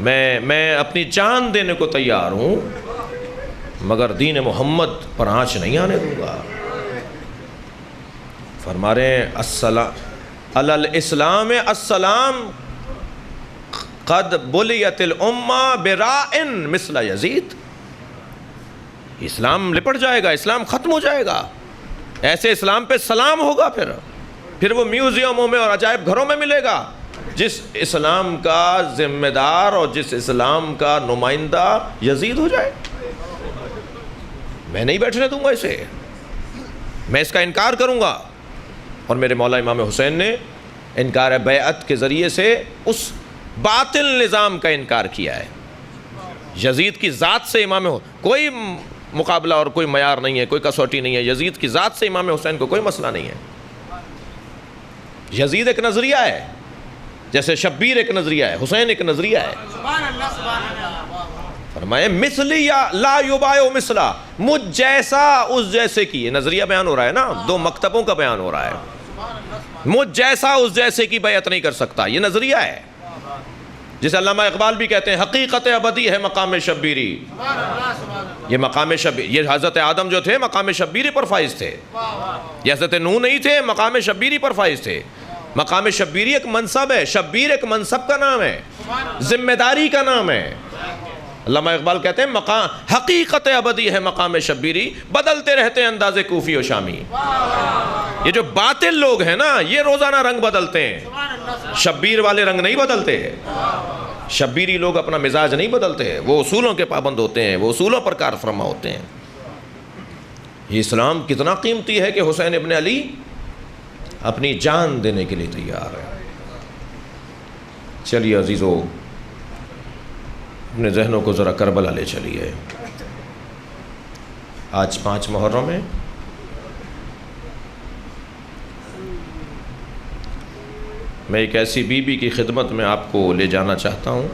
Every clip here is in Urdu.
میں اپنی جان دینے کو تیار ہوں مگر دین محمد پر آنچ نہیں آنے دوں گا۔ فرما رہے ہیں السلام علی الاسلام السلام قد بلیت الامہ برائن مثل یزید۔ اسلام لپٹ جائے گا، اسلام ختم ہو جائے گا، ایسے اسلام پہ سلام ہوگا، پھر وہ میوزیموں میں اور عجائب گھروں میں ملے گا جس اسلام کا ذمہ دار اور جس اسلام کا نمائندہ یزید ہو جائے۔ میں نہیں بیٹھنے دوں گا اسے، میں اس کا انکار کروں گا۔ اور میرے مولا امام حسین نے انکار بیعت کے ذریعے سے اس باطل نظام کا انکار کیا ہے۔ یزید کی ذات سے امام کوئی مقابلہ اور کوئی معیار نہیں ہے، کوئی کسوٹی نہیں ہے، یزید کی ذات سے امام حسین کو کوئی مسئلہ نہیں ہے۔ یزید ایک نظریہ ہے، جیسے شبیر ایک نظریہ ہے، حسین ایک نظریہ ہے۔ فرمائے مثلی یا لا یبایع مثلا، مجھ جیسا اس جیسے کی، یہ نظریہ بیان ہو رہا ہے نا، دو مکتبوں کا بیان ہو رہا ہے۔ مجھ جیسا اس جیسے کی بیعت نہیں کر سکتا، یہ نظریہ ہے، جسے علامہ اقبال بھی کہتے ہیں حقیقت ابدی ہے مقام شبیری۔ یہ مقام شبیری، یہ حضرت آدم جو تھے مقام شبیری پر فائز تھے، یہ حضرت نوح نہیں تھے، مقام شبیری پر فائز تھے۔ مقام شبیری ایک منصب ہے، شبیر ایک منصب کا نام ہے، ذمہ داری کا نام ہے۔ علامہ اقبال کہتے ہیں حقیقت ابدی ہے مقام شبیری، بدلتے رہتے ہیں انداز کوفی و شامی۔ یہ جو باطل لوگ ہیں نا، یہ روزانہ رنگ بدلتے ہیں، شبیر والے رنگ نہیں بدلتے۔ شبیری لوگ اپنا مزاج نہیں بدلتے، وہ اصولوں کے پابند ہوتے ہیں، وہ اصولوں پر کار فرما ہوتے ہیں۔ یہ اسلام کتنا قیمتی ہے کہ حسین ابن علی اپنی جان دینے کے لیے تیار ہے۔ چلیے عزیزو، اپنے ذہنوں کو ذرا کربلا لے چلیے۔ آج 5 محرم ہے، میں ایک ایسی بی بی کی خدمت میں آپ کو لے جانا چاہتا ہوں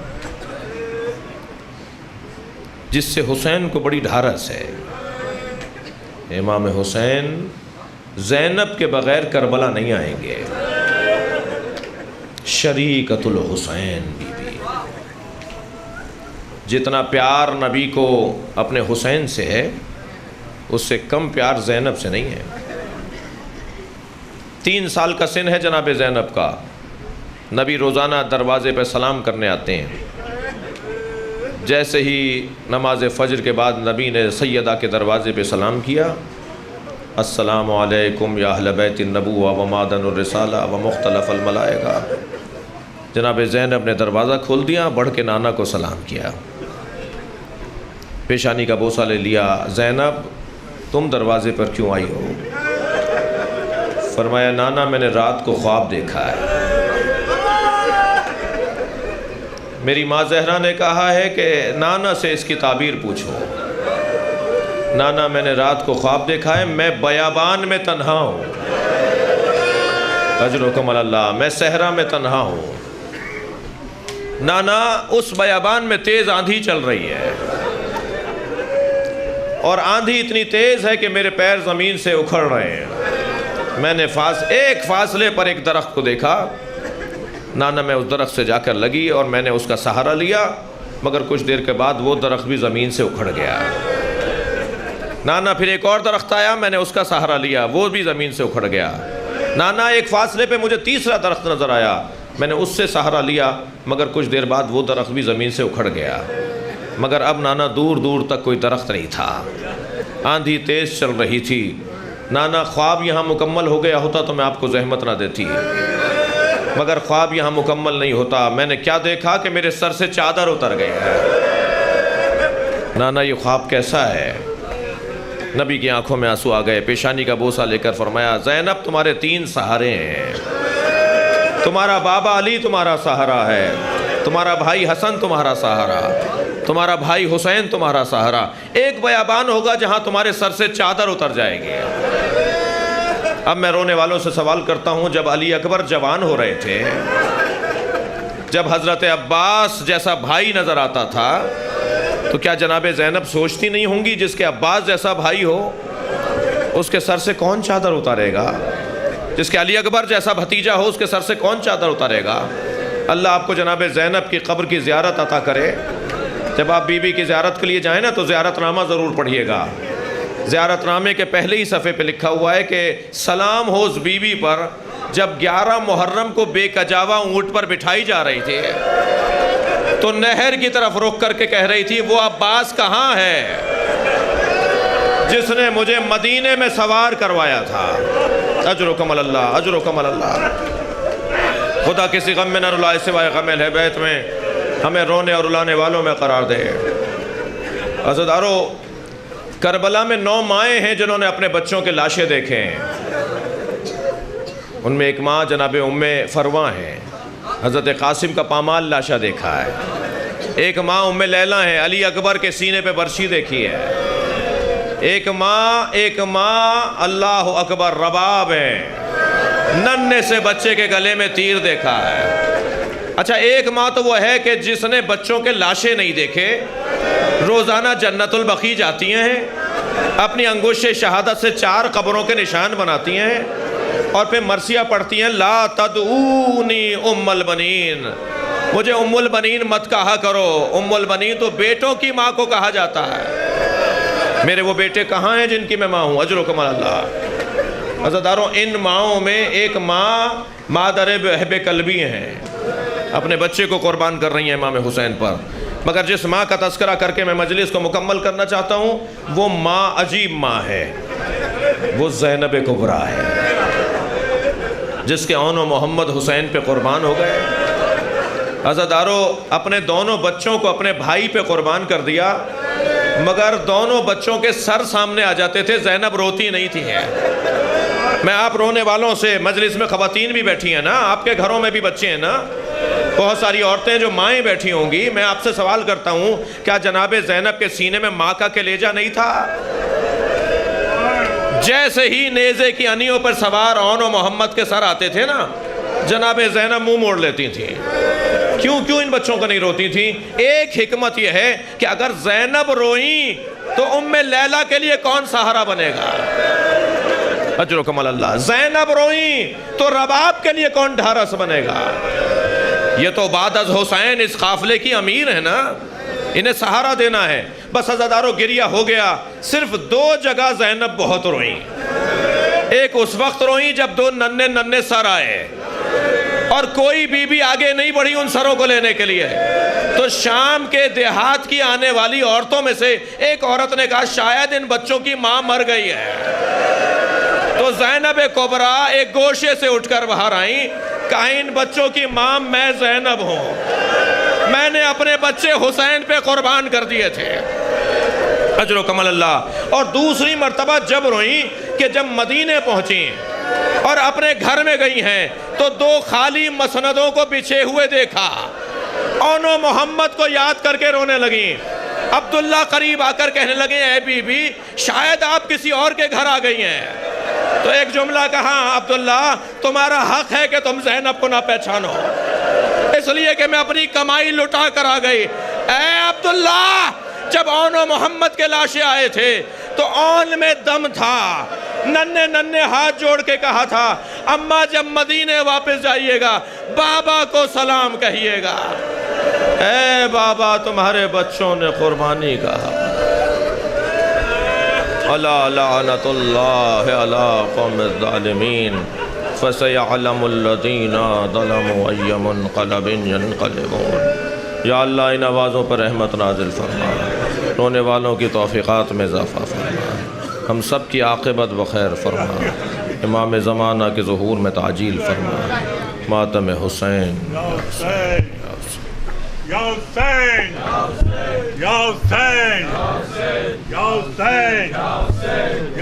جس سے حسین کو بڑی ڈھارس ہے۔ امام حسین زینب کے بغیر کربلا نہیں آئیں گے۔ شریکۃ الحسین بی بی، جتنا پیار نبی کو اپنے حسین سے ہے اس سے کم پیار زینب سے نہیں ہے۔ 3 سال کا سن ہے جناب زینب کا، نبی روزانہ دروازے پہ سلام کرنے آتے ہیں۔ جیسے ہی نماز فجر کے بعد نبی نے سیدہ کے دروازے پہ سلام کیا، السلام علیکم یا اہل بیت النبوہ و معدن الرسالہ و مختلف الملائکہ، جناب زینب نے دروازہ کھول دیا، بڑھ کے نانا کو سلام کیا، پیشانی کا بوسہ لے لیا۔ زینب تم دروازے پر کیوں آئی ہو؟ فرمایا نانا میں نے رات کو خواب دیکھا ہے، میری ماں زہرا نے کہا ہے کہ نانا سے اس کی تعبیر پوچھو۔ نانا میں نے رات کو خواب دیکھا ہے، میں بیابان میں تنہا ہوں، اجرکم اللہ، میں صحرا میں تنہا ہوں۔ نانا اس بیابان میں تیز آندھی چل رہی ہے اور آندھی اتنی تیز ہے کہ میرے پیر زمین سے اکھڑ رہے ہیں۔ میں نے ایک فاصلے پر ایک درخت کو دیکھا، نانا میں اس درخت سے جا کر لگی اور میں نے اس کا سہارا لیا، مگر کچھ دیر کے بعد وہ درخت بھی زمین سے اکھڑ گیا۔ نانا پھر ایک اور درخت آیا، میں نے اس کا سہارا لیا، وہ بھی زمین سے اکھڑ گیا۔ نانا ایک فاصلے پہ مجھے تیسرا درخت نظر آیا، میں نے اس سے سہارا لیا، مگر کچھ دیر بعد وہ درخت بھی زمین سے اکھڑ گیا۔ مگر اب نانا دور دور تک کوئی درخت نہیں تھا، آندھی تیز چل رہی تھی۔ نانا خواب یہاں مکمل ہو گیا ہوتا تو میں آپ کو زحمت نہ دیتی، مگر خواب یہاں مکمل نہیں ہوتا۔ میں نے کیا دیکھا کہ میرے سر سے چادر اتر گئی ہے۔ نانا یہ خواب کیسا ہے؟ نبی کی آنکھوں میں آنسو آ گئے، پیشانی کا بوسہ لے کر فرمایا زینب تمہارے 3 سہارے ہیں، تمہارا بابا علی تمہارا سہارا ہے، تمہارا بھائی حسن تمہارا سہارا، تمہارا بھائی حسین تمہارا سہارا۔ ایک بیابان ہوگا جہاں تمہارے سر سے چادر اتر جائے گی۔ اب میں رونے والوں سے سوال کرتا ہوں، جب علی اکبر جوان ہو رہے تھے، جب حضرت عباس جیسا بھائی نظر آتا تھا، تو کیا جناب زینب سوچتی نہیں ہوں گی جس کے عباس جیسا بھائی ہو اس کے سر سے کون چادر اتارے گا؟ جس کے علی اکبر جیسا بھتیجا ہو اس کے سر سے کون چادر اتارے گا؟ اللہ آپ کو جناب زینب کی قبر کی زیارت عطا کرے. جب آپ بی بی کی زیارت کے لیے جائیں نا تو زیارت نامہ ضرور پڑھیے گا. زیارت نامے کے پہلے ہی صفحے پہ لکھا ہوا ہے کہ سلام ہو اس بی بی پر جب 11 محرم کو بے کجاوا اونٹ پر بٹھائی جا رہی تھی تو نہر کی طرف رخ کر کے کہہ رہی تھی وہ عباس کہاں ہے جس نے مجھے مدینے میں سوار کروایا تھا. اجرکم اللہ اجرکم اللہ. خدا کسی غم میں نہ رلائے سوائے غم اہل بیت میں. ہمیں رونے اور رلانے والوں میں قرار دے. عزیزارو، کربلا میں 9 مائیں ہیں جنہوں نے اپنے بچوں کے لاشیں دیکھے ہیں. ان میں ایک ماں جناب ام فرواں ہے. حضرت قاسم کا پامال لاشا دیکھا ہے. ایک ماں ام لیلہ ہے، علی اکبر کے سینے پہ برچی دیکھی ہے. ایک ماں اللہ اکبر رباب ہے، ننھے سے بچے کے گلے میں تیر دیکھا ہے. اچھا، ایک ماں تو وہ ہے کہ جس نے بچوں کے لاشیں نہیں دیکھے، روزانہ جنت البقیع جاتی ہیں، اپنی انگشت شہادت سے 4 قبروں کے نشان بناتی ہیں اور پھر مرثیہ پڑھتی ہیں لا تدعونی ام البنین، مجھے ام البنین مت کہا کرو. ام البنین تو بیٹوں کی ماں کو کہا جاتا ہے. میرے وہ بیٹے کہاں ہیں جن کی میں ماں ہوں؟ اجرکم اللہ. عزیزارو، ان ماؤں میں ایک ماں مادر بہب قلبی ہیں، اپنے بچے کو قربان کر رہی ہیں امام حسین پر. مگر جس ماں کا تذکرہ کر کے میں مجلس کو مکمل کرنا چاہتا ہوں وہ ماں عجیب ماں ہے. وہ زینب کبریٰ ہے جس کے آن و محمد حسین پہ قربان ہو گئے. عزیزارو، اپنے دونوں بچوں کو اپنے بھائی پہ قربان کر دیا، مگر دونوں بچوں کے سر سامنے آ جاتے تھے. زینب روتی نہیں تھی ہے. میں آپ رونے والوں سے، مجلس میں خواتین بھی بیٹھی ہیں نا، آپ کے گھروں میں بھی بچے ہیں نا، بہت ساری عورتیں جو مائیں بیٹھی ہوں گی، میں آپ سے سوال کرتا ہوں کیا جناب زینب کے سینے میں ماں کا کلیجہ نہیں تھا؟ جیسے ہی نیزے کی انیوں پر سوار آن و محمد کے سر آتے تھے نا، جناب زینب منہ موڑ لیتی تھیں. کیوں ان بچوں کو نہیں روتی تھیں؟ ایک حکمت یہ ہے کہ اگر زینب روئیں تو ام لیلہ کے لیے کون سہارا بنے گا؟ اجرکم اللہ. زینب روئیں تو رباب کے لیے کون ڈھارس بنے گا؟ یہ تو بعد از حسین اس قافلے کی امیر ہے نا، انہیں سہارا دینا ہے. بس عزیزارو، گریہ ہو گیا. صرف 2 جگہ زینب بہت روئیں. ایک اس وقت روئیں جب 2 ننھے سر آئے اور کوئی بی بی آگے نہیں بڑھی ان سروں کو لینے کے لیے. تو شام کے دیہات کی آنے والی عورتوں میں سے ایک عورت نے کہا شاید ان بچوں کی ماں مر گئی ہے. تو زینب کبریٰ ایک گوشے سے اٹھ کر باہر آئیں، کہا ان بچوں کی ماں میں زینب ہوں، میں نے اپنے بچے حسین پہ قربان کر دیے تھے. اجرکم اللہ. اور دوسری مرتبہ جب روئیں کہ جب مدینے پہنچیں اور اپنے گھر میں گئی ہیں تو 2 خالی مسندوں کو بچھے ہوئے دیکھا. آن و محمد کو یاد کر کے رونے لگیں. عبداللہ قریب آ کر کہنے لگے اے بی بی شاید آپ کسی اور کے گھر آ گئی ہیں. تو ایک جملہ کہا عبداللہ تمہارا حق ہے کہ تم زینب کو نہ پہچانو، اس لیے کہ میں اپنی کمائی لٹا کر آ گئی. اے عبداللہ، جب آن و محمد کے لاشیں آئے تھے تو آن میں دم تھا. ننھے ہاتھ جوڑ کے کہا تھا اماں جب مدینے واپس جائیے گا بابا کو سلام کہیے گا. اے بابا، تمہارے بچوں نے قربانی کہا. الا لعنت اللہ علی قوم الظالمین فسیعلم الذین ظلموا ای منقلب ینقلبون. یا اللہ، ان آوازوں پر رحمت نازل فرما، رونے والوں کی توفیقات میں اضافہ فرما، ہم سب کی عاقبت بخیر فرما، امام زمانہ کے ظہور میں تعجیل فرما. ماتم حسین یا حسین یا حسین یا حسین یا حسین.